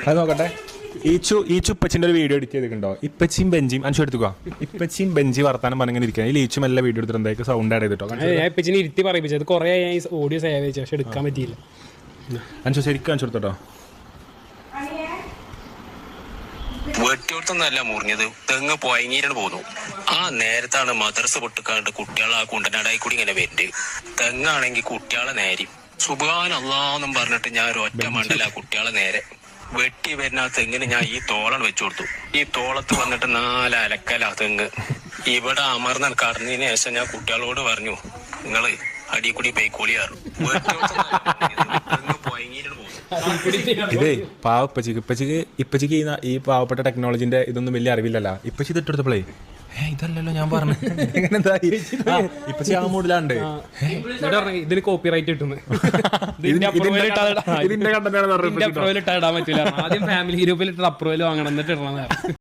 അത് നോക്കട്ടെ. ഈച്ചു ഇപ്പച്ചിന്റെ ഒരു വീഡിയോ എഡിറ്റ് ചെയ്തിട്ടുണ്ടോ? ഇപ്പച്ചിയും ബെഞ്ചിയും അഞ്ചു എടുത്തുക. ഇപ്പച്ചിയും ബെഞ്ചി വർത്താനം പറഞ്ഞിങ്ങനെ ഇരിക്കുക. ഈ ഈച്ചും എല്ലാ വീഡിയോ എടുത്തിട്ട് എന്തായാലും സൗണ്ട് ആഡ് ചെയ്തിട്ടോ. ഞാൻ ഇപ്പച്ചിനെ ഇരുത്തി പറയിപ്പിച്ചത് കുറേ ഓഡിയോ സേവ് ചെയ്തു, പക്ഷെ എടുക്കാൻ പറ്റിയില്ല. അഞ്ചു ശരിക്കും അഞ്ചു കൊടുത്തോട്ടോ. വെട്ടിയോടത്തൊന്നല്ല മുറിഞ്ഞത്, തെങ്ങ് പോയങ്ങീരാണ് പോന്നു. ആ നേരത്താണ് മദ്രസ പൊട്ടിക്കാണ്ട് കുട്ടികളെ ആ കുണ്ടനാടായി കൂടി ഇങ്ങനെ വരുന്നുണ്ട്. തെങ്ങാണെങ്കിൽ കുട്ടികളെ നേരി സുബ്ഹാനല്ലാഹ് പറഞ്ഞിട്ട് ഞാൻ ഒരു ഒറ്റ മണ്ടല കുട്ടികളെ നേരെ വെട്ടി വരുന്ന ആ തെങ്ങിന് ഞാൻ ഈ തോളാണ് വെച്ചു കൊടുത്തു. ഈ തോളത്ത് വന്നിട്ട് 4 അലക്കല തെങ്ങ്. ഇവിടെ അമർന്ന കടന്നതിന് ശേഷം ഞാൻ കുട്ടികളോട് പറഞ്ഞു, നിങ്ങള് അടിക്കൂടി പൈക്കോളിയാറും ഇതേ ഇപ്പച്ചിക്ക് ഈ പാവപ്പെട്ട ടെക്നോളജിന്റെ ഇതൊന്നും വലിയ അറിവില്ലല്ലോ. ഇപ്പച്ചി ഇതിട്ടെടുത്തപ്പോഴേ ഇതല്ലല്ലോ ഞാൻ പറഞ്ഞു. ഇപ്പച്ചി ആ മൂഡിലാണ്ട് ഇതിന് കോപ്പിറൈറ്റ് കിട്ടുന്നു. ഇടാൻ പറ്റില്ല. ആദ്യം ഫാമിലി ഗ്രൂപ്പിൽ ഇട്ട് അപ്രൂവൽ വാങ്ങണം, എന്നിട്ട് ഇടണം.